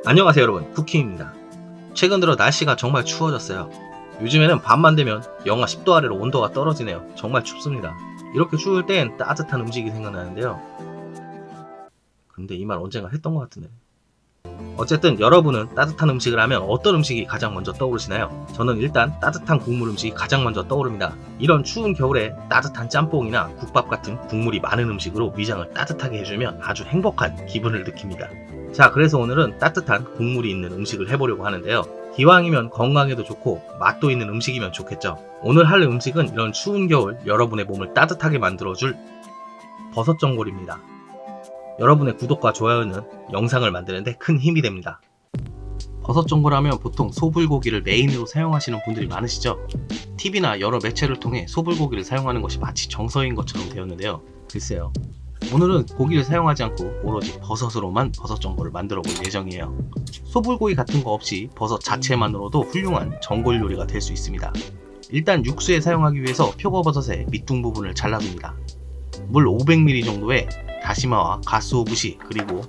안녕하세요 여러분, 쿠킹입니다. 최근 들어 날씨가 정말 추워졌어요. 요즘에는 밤만 되면 영하 10도 아래로 온도가 떨어지네요. 정말 춥습니다. 이렇게 추울 땐 따뜻한 음식이 생각나는데요. 근데 이 말 언젠가 했던 것 같은데. 어쨌든 여러분은 따뜻한 음식을 하면 어떤 음식이 가장 먼저 떠오르시나요? 저는 일단 따뜻한 국물 음식이 가장 먼저 떠오릅니다. 이런 추운 겨울에 따뜻한 짬뽕이나 국밥 같은 국물이 많은 음식으로 위장을 따뜻하게 해주면 아주 행복한 기분을 느낍니다. 자, 그래서 오늘은 따뜻한 국물이 있는 음식을 해보려고 하는데요. 기왕이면 건강에도 좋고 맛도 있는 음식이면 좋겠죠. 오늘 할 음식은 이런 추운 겨울 여러분의 몸을 따뜻하게 만들어줄 버섯전골입니다. 여러분의 구독과 좋아요는 영상을 만드는데 큰 힘이 됩니다. 버섯전골 하면 보통 소불고기를 메인으로 사용하시는 분들이 많으시죠? TV나 여러 매체를 통해 소불고기를 사용하는 것이 마치 정서인 것처럼 되었는데요. 글쎄요. 오늘은 고기를 사용하지 않고 오로지 버섯으로만 버섯전골을 만들어 볼 예정이에요. 소불고기 같은 거 없이 버섯 자체만으로도 훌륭한 전골 요리가 될 수 있습니다. 일단 육수에 사용하기 위해서 표고버섯의 밑둥 부분을 잘라줍니다. 물 500ml 정도에 다시마와 가쓰오부시 그리고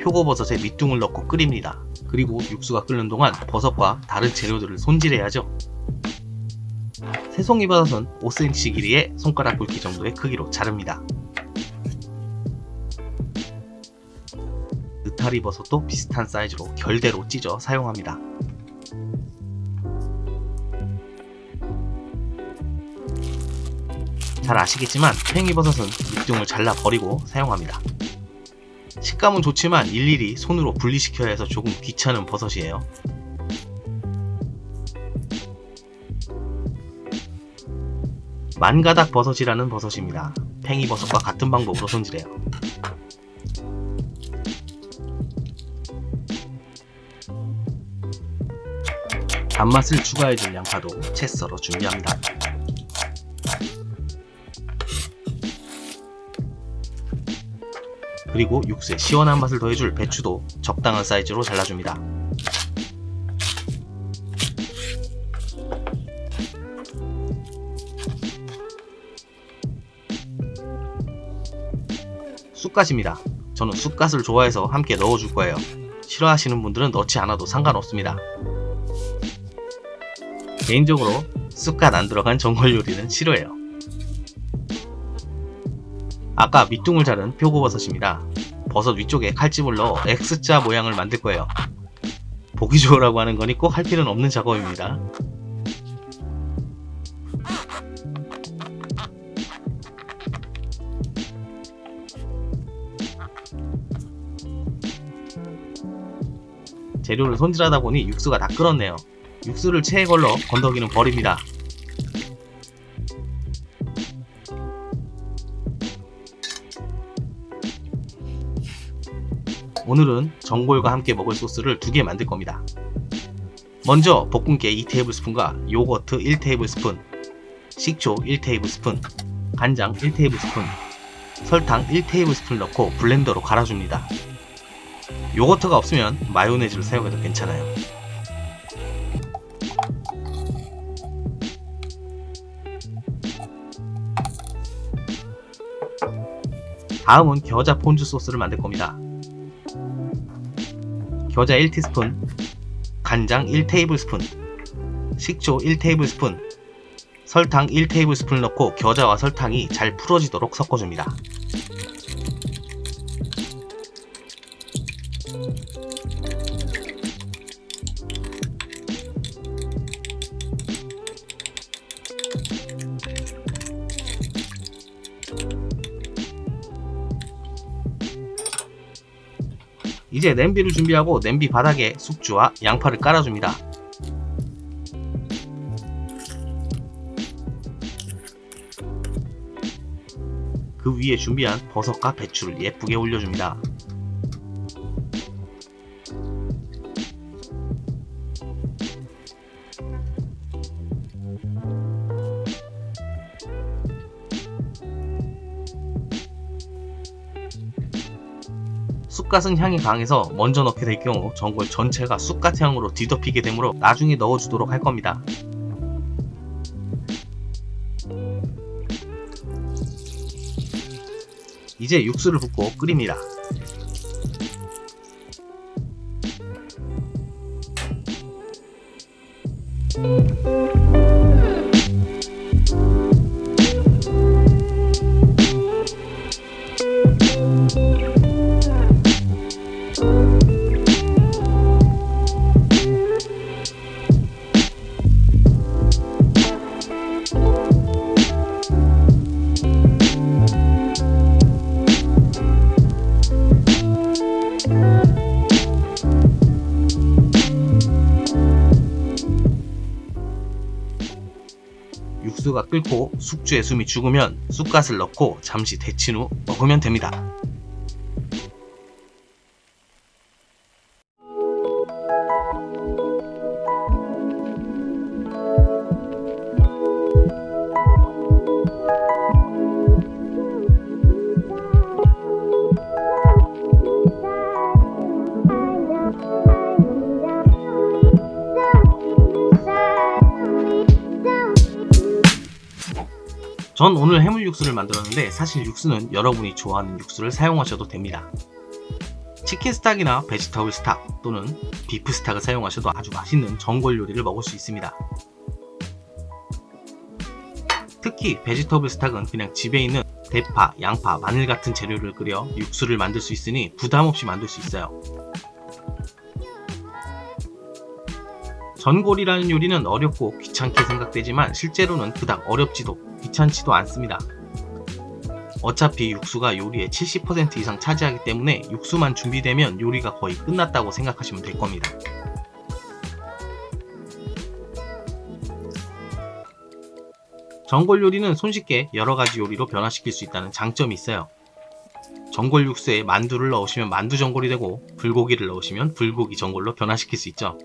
표고버섯의 밑둥을 넣고 끓입니다. 그리고 육수가 끓는 동안 버섯과 다른 재료들을 손질해야죠. 새송이 버섯은 5cm 길이의 손가락 굵기 정도의 크기로 자릅니다. 느타리 버섯도 비슷한 사이즈로 결대로 찢어 사용합니다. 잘 아시겠지만 팽이버섯은 밑둥을 잘라 버리고 사용합니다. 식감은 좋지만 일일이 손으로 분리시켜야 해서 조금 귀찮은 버섯이에요. 만가닥 버섯이라는 버섯입니다. 팽이버섯과 같은 방법으로 손질해요. 단맛을 추가해줄 양파도 채 썰어 준비합니다. 그리고 육수에 시원한 맛을 더해줄 배추도 적당한 사이즈로 잘라줍니다. 쑥갓입니다. 저는 쑥갓을 좋아해서 함께 넣어줄 거예요. 싫어하시는 분들은 넣지 않아도 상관없습니다. 개인적으로 쑥갓 안 들어간 전골 요리는 싫어해요. 아까 밑둥을 자른 표고버섯입니다. 버섯 위쪽에 칼집을 넣어 X자 모양을 만들 거예요. 보기 좋으라고 하는 거니 꼭 할 필요는 없는 작업입니다. 재료를 손질하다 보니 육수가 다 끓었네요. 육수를 체에 걸러 건더기는 버립니다. 오늘은 전골과 함께 먹을 소스를 2개 만들 겁니다. 먼저 볶음깨 2테이블스푼과 요거트 1테이블스푼, 식초 1테이블스푼, 간장 1테이블스푼, 설탕 1테이블스푼 넣고 블렌더로 갈아줍니다. 요거트가 없으면 마요네즈를 사용해도 괜찮아요. 다음은 겨자 폰즈 소스를 만들 겁니다. 겨자 1티스푼, 간장 1테이블스푼, 식초 1테이블스푼, 설탕 1테이블스푼 넣고 겨자와 설탕이 잘 풀어지도록 섞어줍니다. 이제 냄비를 준비하고 냄비 바닥에 숙주와 양파를 깔아줍니다. 그 위에 준비한 버섯과 배추를 예쁘게 올려줍니다. 쑥갓은 향이 강해서 먼저 넣게 될 경우 전골 전체가 쑥갓 향으로 뒤덮이게 되므로 나중에 넣어주도록 할 겁니다. 이제 육수를 붓고 끓입니다. 육수가 끓고 숙주의 숨이 죽으면 쑥갓을 넣고 잠시 데친 후 먹으면 됩니다. 전 오늘 해물 육수를 만들었는데 사실 육수는 여러분이 좋아하는 육수를 사용하셔도 됩니다. 치킨 스탁이나 베지터블 스탁 또는 비프 스탁을 사용하셔도 아주 맛있는 전골 요리를 먹을 수 있습니다. 특히 베지터블 스탁은 그냥 집에 있는 대파, 양파, 마늘 같은 재료를 끓여 육수를 만들 수 있으니 부담없이 만들 수 있어요. 전골이라는 요리는 어렵고 귀찮게 생각되지만 실제로는 그닥 어렵지도 귀찮지도 않습니다. 어차피 육수가 요리의 70% 이상 차지하기 때문에 육수만 준비되면 요리가 거의 끝났다고 생각하시면 될 겁니다. 전골 요리는 손쉽게 여러가지 요리로 변화시킬 수 있다는 장점이 있어요. 전골 육수에 만두를 넣으시면 만두 전골이 되고 불고기를 넣으시면 불고기 전골로 변화시킬 수 있죠.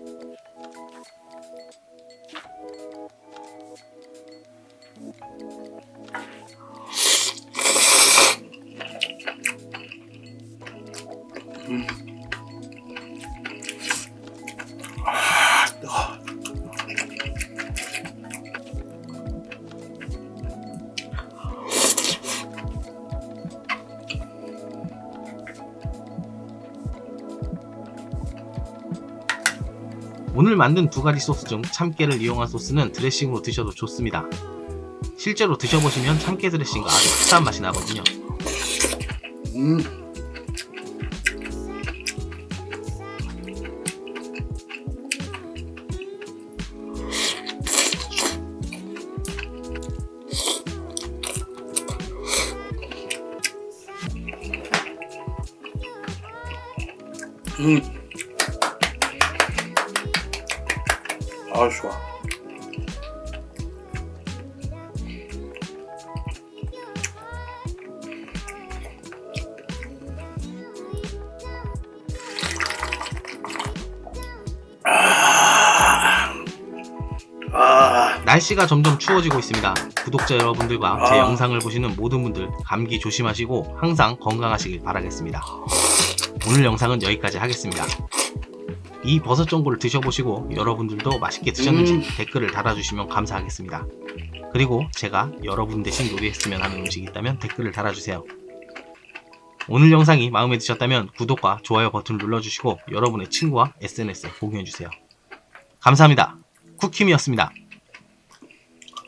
오늘 만든 두 가지 소스 중 참깨를 이용한 소스는 드레싱으로 드셔도 좋습니다. 실제로 드셔보시면 참깨 드레싱과 아주 흡사한 맛이 나거든요. 아, 좋아. 날씨가 점점 추워지고 있습니다. 구독자 여러분들과 제 영상을 보시는 모든 분들 감기 조심하시고 항상 건강하시길 바라겠습니다. 오늘 영상은 여기까지 하겠습니다. 이 버섯 전골을 드셔보시고 여러분들도 맛있게 드셨는지 댓글을 달아주시면 감사하겠습니다. 그리고 제가 여러분 대신 요리했으면 하는 음식이 있다면 댓글을 달아주세요. 오늘 영상이 마음에 드셨다면 구독과 좋아요 버튼 눌러주시고 여러분의 친구와 SNS에 공유해주세요. 감사합니다. 쿠킴이었습니다.